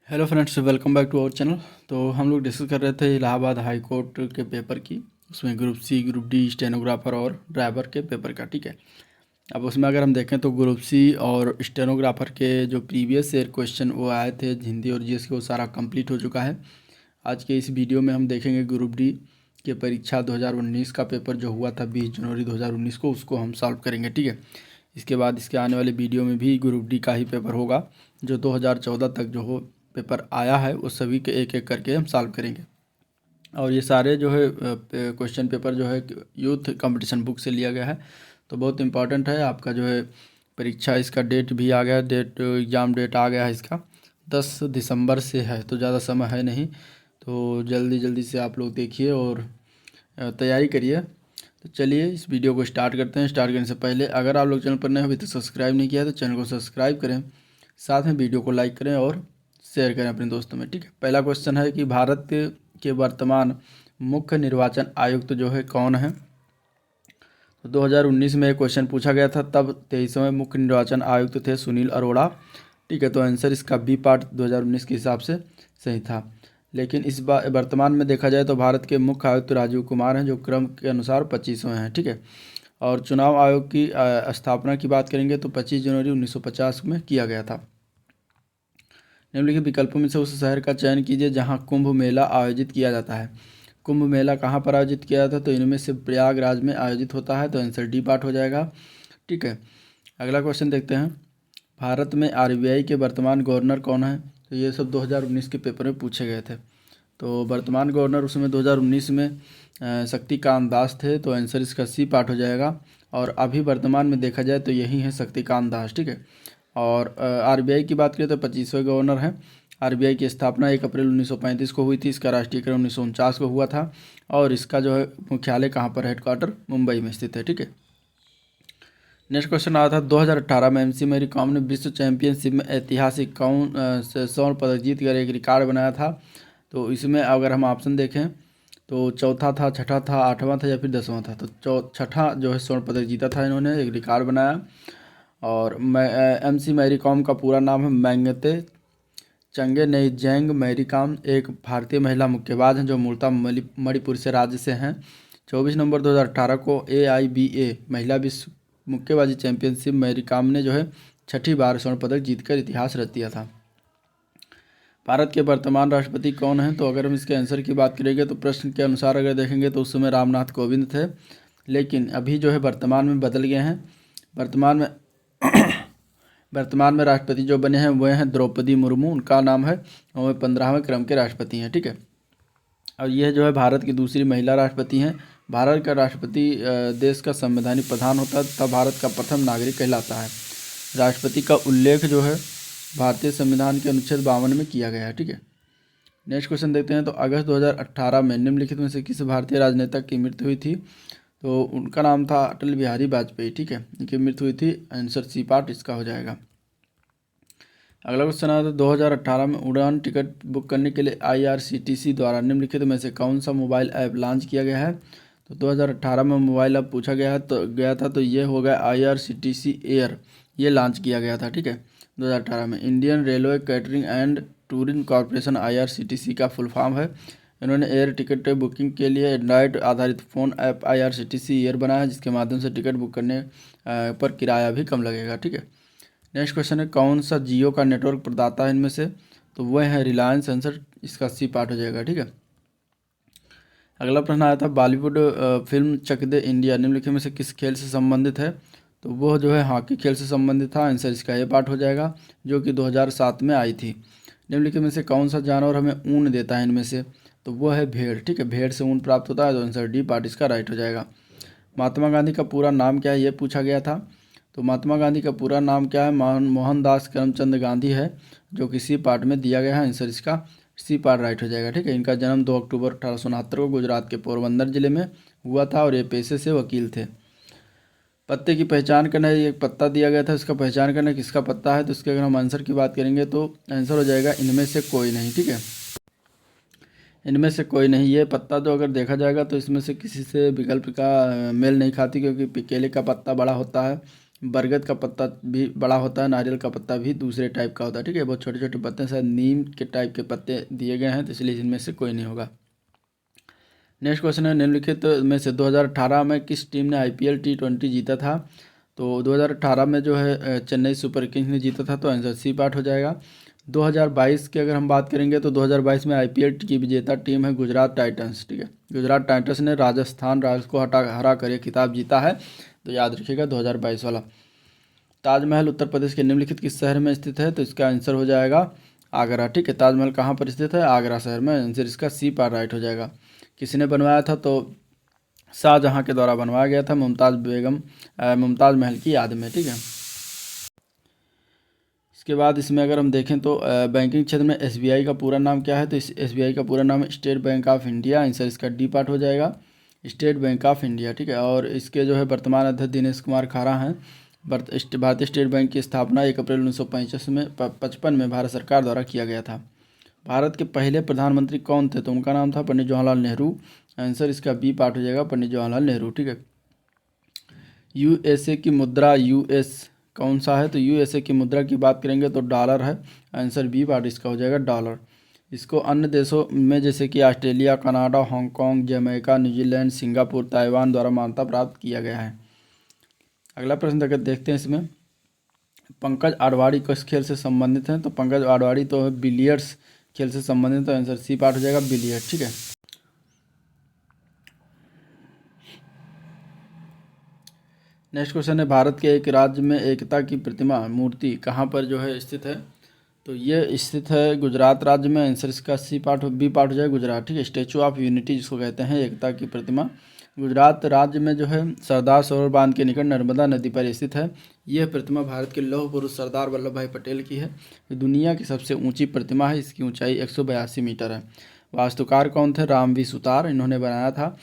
Hello friends, welcome back to our channel. तो हम लोग डिस्कस कर रहे थे इलाहाबाद हाई कोर्ट के पेपर की। उसमें group C, group D, stenographer और ड्राइवर के पेपर का। ठीक है, अब उसमें अगर हम देखें तो ग्रुप सी और स्टेनोग्राफर के जो प्रीवियस ईयर क्वेश्चन वो आए थे हिंदी और जीएस के, वो सारा कंप्लीट हो चुका है। आज के इस वीडियो में हम देखेंगे ग्रुप डी के परीक्षा 2019 का पेपर जो हुआ था 20 जनवरी 2019 को, उसको हम सॉल्व करेंगे। ठीक है, इसके बाद इसके आने वाले वीडियो में भी ग्रुप डी का ही पेपर होगा। जो 2014 तक जो हो पेपर आया है वो सभी के एक एक करके हम सॉल्व करेंगे। और ये सारे जो है क्वेश्चन पेपर जो है यूथ कंपटीशन बुक से लिया गया है। तो बहुत इंपॉर्टेंट है आपका जो है परीक्षा। इसका डेट भी आ गया, एग्ज़ाम डेट आ गया है इसका 10 दिसंबर से है, तो ज़्यादा समय है नहीं। तो जल्दी जल्दी से आप लोग देखिए और तैयारी करिए। तो चलिए इस वीडियो को स्टार्ट करते हैं। स्टार्ट करने से पहले अगर आप लोग चैनल पर नए हो, अभी तक सब्सक्राइब नहीं किया तो चैनल को सब्सक्राइब करें, साथ में वीडियो को लाइक करें और शेयर करें अपने दोस्तों में। ठीक है, पहला क्वेश्चन है कि भारत के वर्तमान मुख्य निर्वाचन आयुक्त जो है कौन है। तो 2019 में एक क्वेश्चन पूछा गया था, तब 23वें मुख्य निर्वाचन आयुक्त थे सुनील अरोड़ा। ठीक है, तो आंसर इसका बी पार्ट 2019 के हिसाब से सही था। लेकिन इस बार वर्तमान में देखा जाए तो भारत के मुख्य आयुक्त राजीव कुमार हैं, जो क्रम के अनुसार 25वें हैं। ठीक है, और चुनाव आयोग की स्थापना की बात करेंगे तो 25 जनवरी 1950 में किया गया था। निम्नलिखित विकल्पों में से उस शहर का चयन कीजिए जहां कुंभ मेला आयोजित किया जाता है। कुंभ मेला कहाँ पर आयोजित किया जाता है, तो इनमें से प्रयागराज में आयोजित होता है, तो आंसर डी पार्ट हो जाएगा। ठीक है, अगला क्वेश्चन देखते हैं। भारत में आरबीआई के वर्तमान गवर्नर कौन है। तो ये सब 2019 के पेपर में पूछे गए थे। तो वर्तमान गवर्नर उसमें 2019 में शक्तिकांत दास थे, तो आंसर इसका सी पार्ट हो जाएगा। और अभी वर्तमान में देखा जाए तो यही है शक्तिकांत दास। ठीक है, और आरबीआई की बात करें तो 25वें गवर्नर हैं। आरबीआई की स्थापना 1 अप्रैल 1935 को हुई थी। इसका राष्ट्रीयकरण 1949 को हुआ था। और इसका जो है मुख्यालय कहाँ पर, हेडक्वार्टर मुंबई में स्थित है। ठीक है, नेक्स्ट क्वेश्चन आया था 2018 में एमसी मैरी कॉम ने विश्व चैंपियनशिप में ऐतिहासिक स्वर्ण पदक जीत कर एक रिकॉर्ड बनाया था। तो इसमें अगर हम ऑप्शन देखें तो चौथा था, छठा था, आठवां था या फिर 10वां था। तो छठा जो है स्वर्ण पदक जीता था इन्होंने, एक रिकॉर्ड बनाया। और एमसी मैरी कॉम का पूरा नाम है मैंगते चंगेनेजैंग मैरी कॉम, एक भारतीय महिला मुक्केबाज हैं जो मूलतः मणिपुर से राज्य से हैं। 24 नवंबर 2018 को AIBA महिला विश्व मुक्केबाजी चैंपियनशिप मैरी कॉम ने जो है छठी बार स्वर्ण पदक जीतकर इतिहास रच दिया था। भारत के वर्तमान राष्ट्रपति कौन हैं। तो अगर हम इसके आंसर की बात करेंगे तो प्रश्न के अनुसार अगर देखेंगे तो उस समय रामनाथ कोविंद थे, लेकिन अभी जो है वर्तमान में बदल गए हैं। वर्तमान में वर्तमान में राष्ट्रपति जो बने हैं वह हैं द्रौपदी मुर्मू, उनका नाम है, और वे 15वें क्रम के राष्ट्रपति हैं। ठीक है, और यह जो है भारत की दूसरी महिला राष्ट्रपति हैं। भारत का राष्ट्रपति देश का संवैधानिक प्रधान होता है तब भारत का प्रथम नागरिक कहलाता है। राष्ट्रपति का उल्लेख जो है भारतीय संविधान के अनुच्छेद 52 में किया गया है। ठीक है, नेक्स्ट क्वेश्चन देखते हैं। तो अगस्त 2018 में निम्नलिखित में से किस भारतीय राजनेता की मृत्यु हुई थी। तो उनका नाम था अटल बिहारी वाजपेयी। ठीक है, इनकी मृत्यु हुई थी, आंसर सी पार्ट इसका हो जाएगा। अगला क्वेश्चन आता है 2018 में उड़ान टिकट बुक करने के लिए IRCTC द्वारा निम्नलिखित में से कौन सा मोबाइल ऐप लॉन्च किया गया है। तो 2018 में मोबाइल ऐप पूछा गया था तो ये हो गया IRCTC एयर, ये लॉन्च किया गया था। ठीक है, 2018 में Indian railway catering and tourism corporation IRCTC का फुल फॉर्म है। इन्होंने एयर टिकट बुकिंग के लिए एंड्रॉयड आधारित फ़ोन ऐप IRCTC एयर बनाया, जिसके माध्यम से टिकट बुक करने पर किराया भी कम लगेगा। ठीक है, नेक्स्ट क्वेश्चन है कौन सा जियो का नेटवर्क प्रदाता है इनमें से। तो वह है रिलायंस, आंसर इसका सी पार्ट हो जाएगा। ठीक है, अगला प्रश्न आया था बॉलीवुड फिल्म चक दे इंडिया निम्नलिखित में से किस खेल से संबंधित है। तो वह जो है हॉकी खेल से संबंधित था, आंसर इसका ए पार्ट हो जाएगा, जो कि 2007 में आई थी। निम्नलिखित में से कौन सा जानवर हमें ऊन देता है इनमें से। तो वह है भेड़। ठीक है, भेड़ से ऊन प्राप्त होता है, तो आंसर डी पार्ट इसका राइट हो जाएगा। महात्मा गांधी का पूरा नाम क्या है, ये पूछा गया था। तो महात्मा गांधी का पूरा नाम क्या है, मोहनदास करमचंद गांधी है, जो कि सी पार्ट में दिया गया है, आंसर इसका सी पार्ट राइट हो जाएगा। ठीक है, इनका जन्म 2 अक्टूबर 1869 को गुजरात के पोरबंदर जिले में हुआ था और ये पेशे से वकील थे। पत्ते की पहचान करना, एक पत्ता दिया गया था, इसका पहचान करना किसका पत्ता है। तो इसके अगर हम आंसर की बात करेंगे तो आंसर हो जाएगा इनमें से कोई नहीं। ठीक है, इनमें से कोई नहीं। ये पत्ता तो अगर देखा जाएगा तो इसमें से किसी से विकल्प का मेल नहीं खाती, क्योंकि केले का पत्ता बड़ा होता है बरगद का पत्ता भी बड़ा होता है, नारियल का पत्ता भी दूसरे टाइप का होता है, ठीक है। बहुत छोटे छोटे पत्ते, शायद नीम के टाइप के पत्ते दिए गए हैं, तो इसलिए इनमें से कोई नहीं होगा। नेक्स्ट क्वेश्चन है, निम्नलिखित में से 2018 में किस टीम ने IPL T20 जीता था? तो 2018 में जो है चेन्नई सुपर किंग्स ने जीता था, तो आंसर सी पार्ट हो जाएगा। 2022 की अगर हम बात करेंगे तो 2022 में IPL की विजेता टीम है गुजरात टाइटंस, ठीक है। गुजरात टाइटंस ने राजस्थान रॉयल्स को हरा कर ये खिताब जीता है, तो याद रखिएगा 2022 वाला। ताजमहल उत्तर प्रदेश के निम्नलिखित किस शहर में स्थित है? तो इसका आंसर हो जाएगा आगरा, ठीक है। ताजमहल कहाँ पर स्थित है? आगरा शहर में, आंसर इसका सी पार्ट राइट हो जाएगा। किसने बनवाया था? तो शाहजहाँ के द्वारा बनवाया गया था, मुमताज़ महल की याद में, ठीक है। इसके बाद इसमें अगर हम देखें तो बैंकिंग क्षेत्र में SBI का पूरा नाम क्या है? तो इस SBI का पूरा नाम है state bank of India, answer इसका डी पार्ट हो जाएगा, स्टेट बैंक ऑफ इंडिया, ठीक है। और इसके जो है वर्तमान अध्यक्ष दिनेश कुमार खारा हैं। भारतीय स्टेट बैंक की स्थापना 1 अप्रैल 1955 में भारत सरकार द्वारा किया गया था। भारत के पहले प्रधानमंत्री कौन थे? तो उनका नाम था पंडित जवाहरलाल नेहरू, आंसर इसका बी पार्ट हो जाएगा, पंडित जवाहरलाल नेहरू, ठीक है। USA की मुद्रा US कौन सा है? तो USA की मुद्रा की बात करेंगे तो डॉलर है, आंसर बी पार्ट इसका हो जाएगा डॉलर। इसको अन्य देशों में जैसे कि Australia, Canada, Hong Kong, Jamaica, New Zealand, Singapore, Taiwan द्वारा मान्यता प्राप्त किया गया है। अगला प्रश्न अगर देखते हैं इसमें, पंकज आडवाणी किस खेल से संबंधित हैं? तो पंकज आडवाणी तो है बिलियर्ड्स खेल से संबंधित, तो आंसर सी पार्ट हो जाएगा बिलियर्ड, ठीक है। नेक्स्ट क्वेश्चन है, भारत के एक राज्य में एकता की प्रतिमा मूर्ति कहाँ पर जो है स्थित है? तो ये स्थित है गुजरात राज्य में, आंसर इसका बी पार्ट हो जाएगा गुजरात, ठीक है। स्टैचू ऑफ यूनिटी जिसको कहते हैं, एकता की प्रतिमा, गुजरात राज्य में जो है सरदार सरोवर बांध के निकट नर्मदा नदी पर स्थित है। यह प्रतिमा भारत के लौह पुरुष सरदार वल्लभ भाई पटेल की है। दुनिया की सबसे ऊंची प्रतिमा है, इसकी ऊंचाई 182 मीटर है। वास्तुकार कौन थे? रामवी सुतार, इन्होंने बनाया था।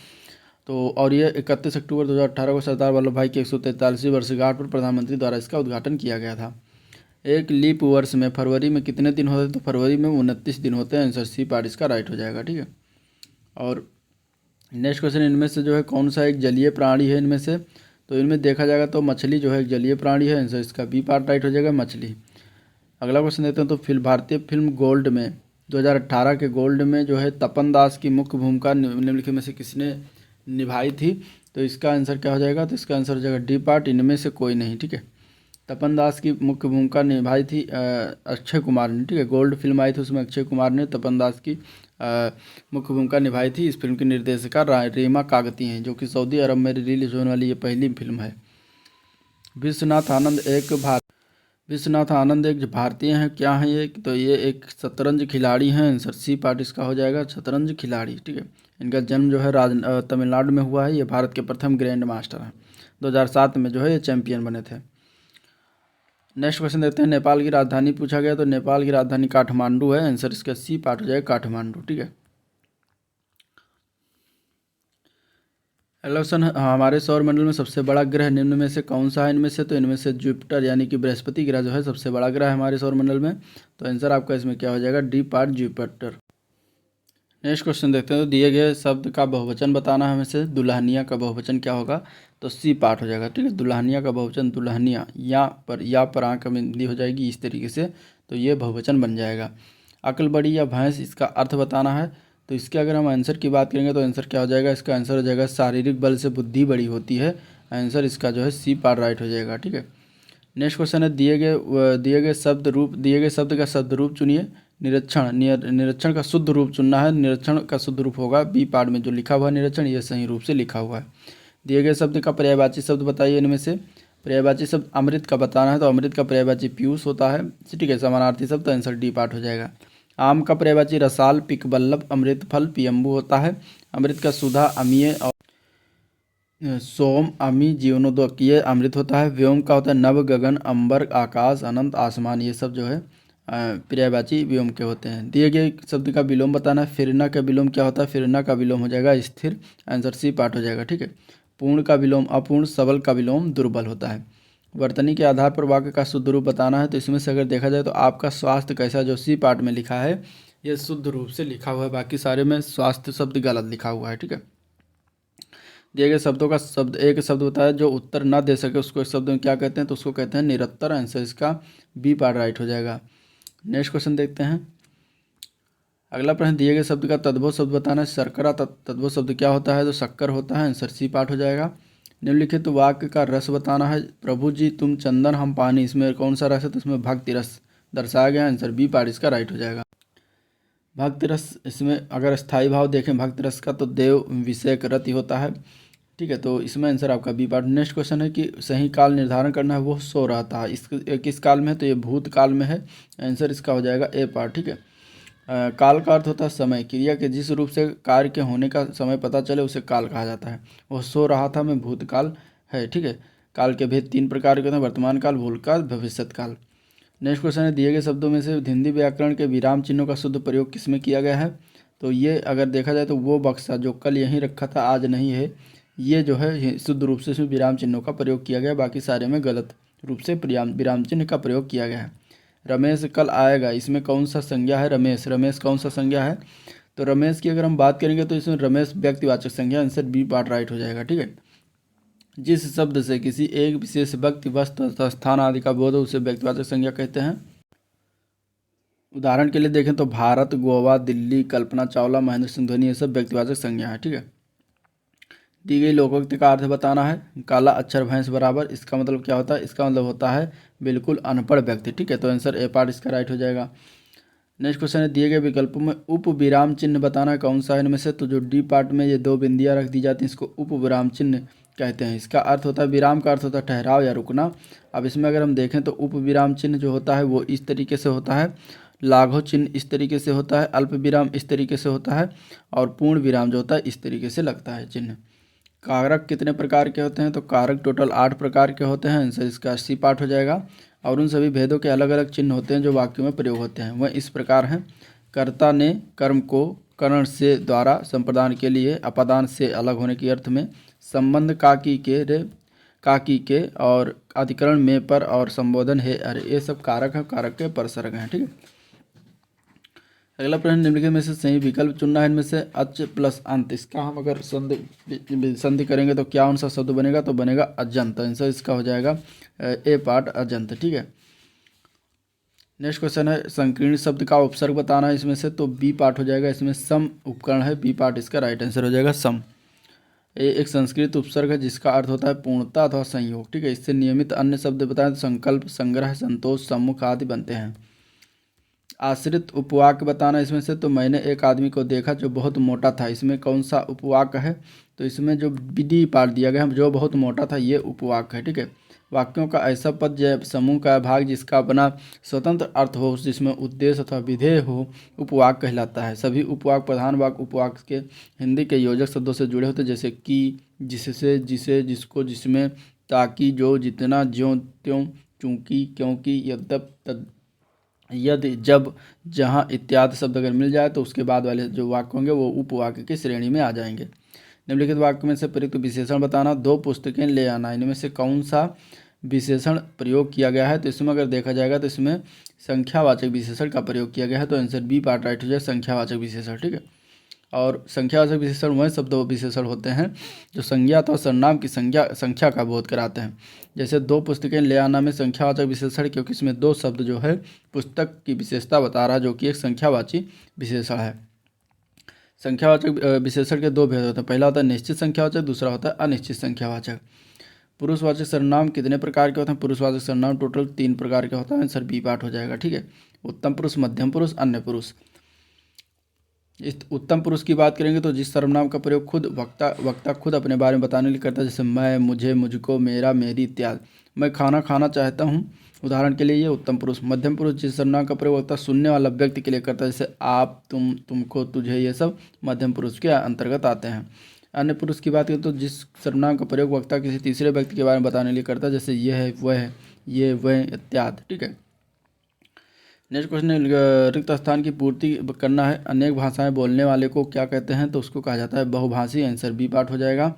तो और ये 31 अक्टूबर 2018 को सरदार वल्लभ भाई की 143वीं वर्षगांठ पर प्रधानमंत्री द्वारा इसका उद्घाटन किया गया था। एक लीप वर्ष में फरवरी में कितने दिन होते हैं? तो फरवरी में 29 दिन होते हैं, आंसर सी पार्ट इसका राइट हो जाएगा, ठीक है। और नेक्स्ट क्वेश्चन, इनमें से जो है कौन सा एक जलीय प्राणी है इनमें से? तो इनमें देखा जाएगा तो मछली जो है एक जलीय प्राणी है, आंसर इसका बी पार्ट राइट हो जाएगा मछली। अगला क्वेश्चन देते हैं, तो भारतीय फिल्म गोल्ड में 2018 के गोल्ड में जो है तपन दास की मुख्य भूमिका निम्नलिखित में से किसने निभाई थी? तो इसका आंसर क्या हो जाएगा? तो इसका आंसर हो जाएगा डी पार्ट, इनमें से कोई नहीं, ठीक है। तपन दास की मुख्य भूमिका निभाई थी अक्षय कुमार ने, ठीक है। गोल्ड फिल्म आई थी, उसमें अक्षय कुमार ने तपन दास की मुख्य भूमिका निभाई थी। इस फिल्म की निर्देशिका रीमा कागती हैं, जो कि सऊदी अरब में रिलीज होने वाली ये पहली फिल्म है। विश्वनाथ आनंद एक भारतीय हैं, क्या हैं ये? तो ये एक शतरंज खिलाड़ी हैं, आंसर सी पार्ट इसका हो जाएगा शतरंज खिलाड़ी, ठीक है। इनका जन्म जो है तमिलनाडु में हुआ है। ये भारत के प्रथम ग्रैंड मास्टर हैं। 2007 में जो है ये चैंपियन बने थे। नेक्स्ट क्वेश्चन देखते हैं, नेपाल की राजधानी पूछा गया, तो नेपाल की राजधानी काठमांडू है, आंसर इसका सी पार्ट हो जाएगा काठमांडू, ठीक है। अगला क्वेश्चन, हमारे सौरमंडल में सबसे बड़ा ग्रह निम्न में से कौन सा है? इनमें से, तो इनमें से जुपिटर यानी कि बृहस्पति ग्रह जो है सबसे बड़ा ग्रह है हमारे सौरमंडल में, तो आंसर आपका इसमें क्या हो जाएगा? D part Jupiter. Next question देखते हैं, तो दिए गए शब्द का बहुवचन बताना है हमें से। दुल्हनिया का बहुवचन क्या होगा? तो सी पार्ट हो जाएगा, ठीक है। दुल्हनिया का बहुवचन दुल्हनिया, या पर आँख बिंदी हो जाएगी इस तरीके से, तो ये बहुवचन बन जाएगा। अकल बड़ी या भैंस, इसका अर्थ बताना है। तो इसके अगर हम आंसर की बात करेंगे तो आंसर क्या हो जाएगा? इसका आंसर हो जाएगा शारीरिक बल से बुद्धि बड़ी होती है, आंसर इसका जो है सी पार्ट राइट हो जाएगा, ठीक है। नेक्स्ट क्वेश्चन है, दिए गए शब्द का शब्द रूप चुनिए। निरीक्षण का शुद्ध रूप चुनना है। निरीक्षण का शुद्ध रूप होगा बी पार्ट में जो लिखा हुआ है निरीक्षण, ये सही रूप से लिखा हुआ है। दिए गए शब्द का पर्यायवाची शब्द बताइए। इनमें से पर्यायवाची शब्द अमृत का बताना है, तो अमृत का पर्यायवाची पीयूष होता है, ठीक है। समानार्थी शब्द, तो आंसर डी पार्ट हो जाएगा। आम का पर्यायवाची रसाल, पिकबल्लभ, अमृत फल, पियम्बू होता है। अमृत का सुधा, अमीय और सोम, अमी, जीवनोदकीय अमृत होता है। व्योम का होता है नभ, गगन, अंबर, आकाश, अनंत, आसमान, ये सब जो है पर्यायवाची व्योम के होते हैं। दिए गए शब्द का विलोम बताना है। फिरना का विलोम क्या होता है? फिरना का विलोम हो जाएगा स्थिर, आंसर सी पार्ट हो जाएगा, ठीक है। पूर्ण का विलोम अपूर्ण, सबल का विलोम दुर्बल होता है। वर्तनी के आधार पर वाक्य का शुद्ध रूप बताना है। तो इसमें से अगर देखा जाए तो आपका स्वास्थ्य कैसा, जो सी पार्ट में लिखा है, ये शुद्ध रूप से लिखा हुआ है, बाकी सारे में स्वास्थ्य शब्द गलत लिखा हुआ है, ठीक है। दिए गए शब्दों का शब्द एक शब्द बताया जो उत्तर ना दे सके उसको इस शब्द में क्या कहते हैं, तो उसको कहते हैं निरत्तर। आंसर इसका बी पार्ट राइट हो जाएगा। नेक्स्ट क्वेश्चन देखते हैं। अगला प्रश्न, दिए गए शब्द का तद्भव शब्द बताना है। शर्करा तद्भव शब्द क्या होता है, तो शक्कर होता है। आंसर सी पार्ट हो जाएगा। निम्नलिखित वाक्य का रस बताना है। प्रभु जी तुम चंदन हम पानी, इसमें कौन सा रस है, तो इसमें भक्ति रस दर्शाया गया। आंसर बी पार्ट इसका राइट हो जाएगा। भक्ति रस, इसमें अगर स्थायी भाव देखें भक्ति रस का तो देव विषयक रति होता है। ठीक है, तो इसमें आंसर आपका बी पार्ट। नेक्स्ट क्वेश्चन है कि सही काल निर्धारण करना है। वो सो रहा था, इस किस काल में है, तो ये भूत काल में है। आंसर इसका हो जाएगा ए पार्ट। ठीक है, काल का अर्थ होता है समय। क्रिया के जिस रूप से कार्य के होने का समय पता चले उसे काल कहा जाता है। वो सो रहा था में भूतकाल है। ठीक है, काल के भेद 3 प्रकार के होते हैं, वर्तमान काल, भूतकाल, भविष्यत काल। नेक्स्ट क्वेश्चन है, दिए गए शब्दों में से हिंदी व्याकरण के विराम चिन्हों का शुद्ध प्रयोग किसमें किया गया है। तो ये अगर देखा जाए तो वो बक्सा जो कल यहीं रखा था आज नहीं है, ये जो है शुद्ध रूप से इसमें विराम चिन्हों का प्रयोग किया गया है। बाकी सारे में गलत रूप से विराम चिन्ह का प्रयोग किया गया है। रमेश कल आएगा, इसमें कौन सा संज्ञा है, रमेश। रमेश कौन सा संज्ञा है, तो रमेश की अगर हम बात करेंगे तो इसमें रमेश व्यक्तिवाचक संज्ञा। आंसर बी पार्ट राइट हो जाएगा। ठीक है, जिस शब्द से किसी एक विशेष व्यक्ति, वस्तु, स्थान आदि का बोध हो उसे व्यक्तिवाचक संज्ञा कहते हैं। उदाहरण के लिए देखें तो भारत, गोवा, दिल्ली, कल्पना चावला, महेंद्र सिंह धोनी, ये सब व्यक्तिवाचक संज्ञा है। ठीक है, दी गई लोकोक्ति का अर्थ बताना है। काला अक्षर भैंस बराबर, इसका मतलब क्या होता है, इसका मतलब होता है बिल्कुल अनपढ़ व्यक्ति। ठीक है, तो आंसर ए पार्ट इसका राइट हो जाएगा। नेक्स्ट क्वेश्चन है, दिए गए विकल्पों में उप विराम चिन्ह बताना है। कौन सा है इनमें से, तो जो डी पार्ट में ये 2 बिंदियां रख दी जाती हैं इसको उप विराम चिन्ह कहते हैं। इसका अर्थ होता है, विराम का अर्थ होता है ठहराव या रुकना। अब इसमें अगर हम देखें तो उप विराम चिन्ह जो होता है वो इस तरीके से होता है, लाघव चिन्ह इस तरीके से होता है, अल्प विराम इस तरीके से होता है, और पूर्ण विराम जो होता है इस तरीके से लगता है चिन्ह। कारक कितने प्रकार के होते हैं, तो कारक टोटल 8 प्रकार के होते हैं। आंसर इसका सी पार्ट हो जाएगा। और उन सभी भेदों के अलग अलग चिन्ह होते हैं जो वाक्यों में प्रयोग होते हैं। वह इस प्रकार हैं, कर्ता ने कर्म को करण से द्वारा संप्रदान के लिए, अपादान से अलग होने के अर्थ में, संबंध काकी के रे काकी के, और अधिकरण में पर, और संबोधन है अरे, ये सब कारक है, कारक के परसर्ग हैं। ठीक है, अगला प्रश्न, निम्नलिखित में से सही विकल्प चुनना है। इनमें से अच प्लस अंत, इसका हम अगर संधि करेंगे तो क्या कौन सा शब्द बनेगा, तो बनेगा अजंत। आंसर इसका हो जाएगा ए पार्ट अजंत। ठीक है, नेक्स्ट क्वेश्चन है, संकीर्ण शब्द का उपसर्ग बताना है। इसमें से तो बी पार्ट हो जाएगा। इसमें सम उपकरण है, बी पार्ट इसका राइट आंसर हो जाएगा सम। ये एक संस्कृत उपसर्ग है जिसका अर्थ होता है पूर्णता अथवा संयोग। ठीक है, इससे नियमित अन्य शब्द बताएं तो संकल्प, संग्रह, संतोष, सम्मुख आदि बनते हैं। आश्रित उपवाक्य बताना इसमें से, तो मैंने एक आदमी को देखा जो बहुत मोटा था, इसमें कौन सा उपवाक्य है, तो इसमें जो डी पार्ट दिया गया है जो बहुत मोटा था ये उपवाक्य है। ठीक है, वाक्यों का ऐसा पद या समूह का भाग जिसका अपना स्वतंत्र अर्थ हो, जिसमें उद्देश्य अथवा विधेय हो, उपवाक्य कहलाता है। सभी उपवाक्य प्रधान वाक्य उपवाक्य के हिंदी के योजक शब्दों से जुड़े होते हैं, जैसे कि, जिससे, जिसे, जिसको, जिसमें, ताकि, जो, जितना, ज्यों, त्यों, चूंकि, क्योंकि, यद्यप, तद, यदि, जब, जहाँ इत्यादि शब्द अगर मिल जाए तो उसके बाद वाले जो वाक्य होंगे वो उपवाक्य की श्रेणी में आ जाएंगे। निम्नलिखित वाक्य में से प्रयुक्त विशेषण बताना। 2 पुस्तकें ले आना, इनमें से कौन सा विशेषण प्रयोग किया गया है, तो इसमें अगर देखा जाएगा तो इसमें संख्यावाचक विशेषण का प्रयोग किया गया है। तो आंसर बी पार्ट राइट हो जाए, संख्यावाचक विशेषण। ठीक है, और संख्यावाचक विशेषण वह शब्द विशेषण होते हैं जो संज्ञा अथवा सर्वनाम की संख्या का बोध कराते हैं। जैसे 2 पुस्तकें ले आना में संख्यावाचक विशेषण, क्योंकि इसमें 2 शब्द जो है पुस्तक की विशेषता बता रहा है, जो कि एक संख्यावाची विशेषण है। संख्यावाचक विशेषण के 2 भेद होते हैं। पहला होता है निश्चित संख्यावाचक, दूसरा होता है अनिश्चित संख्यावाचक। पुरुषवाचक सर्वनाम कितने प्रकार के होते हैं, पुरुषवाचक सर्वनाम टोटल 3 प्रकार के होता है। आंसर बी पार्ट हो जाएगा। ठीक है, उत्तम पुरुष, मध्यम पुरुष, अन्य पुरुष। इस उत्तम पुरुष की बात करेंगे तो जिस सर्वनाम का प्रयोग खुद वक्ता खुद अपने बारे में बताने के लिए करता है, जैसे मैं, मुझे, मुझको, मेरा, मेरी इत्यादि। मैं खाना खाना चाहता हूँ, उदाहरण के लिए ये उत्तम पुरुष। मध्यम पुरुष जिस सर्वनाम का प्रयोग वक्ता सुनने वाला व्यक्ति के लिए करता है, जैसे आप, तुम, तुमको, तुझे, ये सब मध्यम पुरुष के अंतर्गत आते हैं। अन्य पुरुष की बात करें तो जिस सर्वनाम का प्रयोग वक्ता किसी तीसरे व्यक्ति के बारे में बताने के लिए करता है, जैसे ये है, वह है, ये, वह इत्यादि। ठीक है, नेक्स्ट क्वेश्चन है, रिक्त स्थान की पूर्ति करना है। अनेक भाषाएं बोलने वाले को क्या कहते हैं, तो उसको कहा जाता है बहुभाषी। आंसर बी पार्ट हो जाएगा।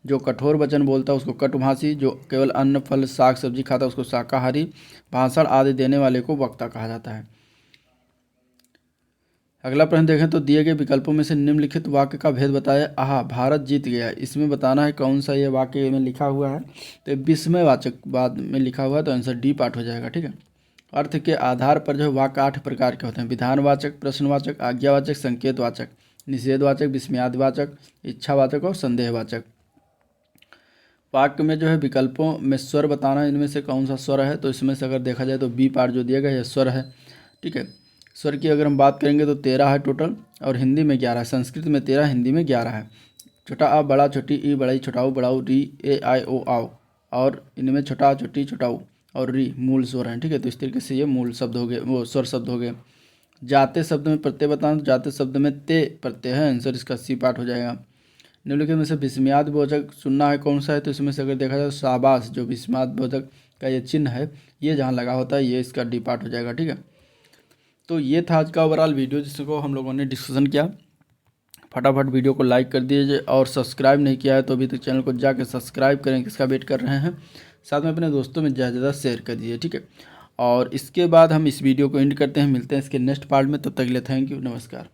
जो कठोर वचन बोलता है उसको कटुभाषी, जो केवल अन्न, फल, साग, सब्जी खाता है उसको शाकाहारी, भाषण आदि देने वाले को वक्ता कहा जाता है। अगला प्रश्न देखें तो दिए गए विकल्पों में से निम्नलिखित वाक्य का भेद बताएं। आहा, भारत जीत गया। इसमें बताना है कौन सा ये वाक्य में लिखा हुआ है। तो विस्मयवाचक बाद में लिखा हुआ है, तो आंसर डी पार्ट हो जाएगा। ठीक है। अर्थ के आधार पर जो है वाक्य 8 प्रकार के होते हैं। विधानवाचक, प्रश्नवाचक, आज्ञावाचक, संकेतवाचक, निषेधवाचक, विस्मयादिवाचक, इच्छावाचक और संदेहवाचक। वाक्य में जो है विकल्पों में स्वर बताना है, इनमें से कौन सा स्वर है। तो इसमें से अगर देखा जाए तो बी पार्ट जो दिया गया है स्वर है। ठीक है। स्वर की अगर हम बात करेंगे तो 13 है टोटल, और हिंदी में 11 है। संस्कृत में 13, हिंदी में 11 है। छोटा आ, बड़ा, छोटी ई, बड़ाई, छोटाऊ, बड़ाऊ, री, ए, आई, ओ, आओ, और इनमें छोटा, छोटी, छोटाऊ और री मूल स्वर हैं। ठीक है। तो इस तरीके से ये मूल शब्द हो गए, वो स्वर शब्द हो गए। जाते शब्द में प्रत्यय बताना, तो जाते शब्द में ते प्रत्यय है, आंसर इसका सी पार्ट हो जाएगा। निम्नलिखित में से विस्मयादिबोधक चुनना है कौन सा है। तो इसमें से अगर देखा जाए तो शाबाश, जो विस्मयादिबोधक का ये चिन्ह है, ये जहाँ लगा होता है, ये इसका डी पार्ट हो जाएगा। ठीक है। तो ये था आज का ओवरऑल वीडियो जिसको हम लोगों ने डिस्कशन किया। फटाफट वीडियो को लाइक कर दीजिए, और सब्सक्राइब नहीं किया है तो अभी तक चैनल को जाकर सब्सक्राइब करें, किसका वेट कर रहे हैं। साथ में अपने दोस्तों में ज़्यादा शेयर कर दीजिए। ठीक है। और इसके बाद हम इस वीडियो को एंड करते हैं, मिलते हैं इसके नेक्स्ट पार्ट में। तब तक के लिए थैंक यू, नमस्कार।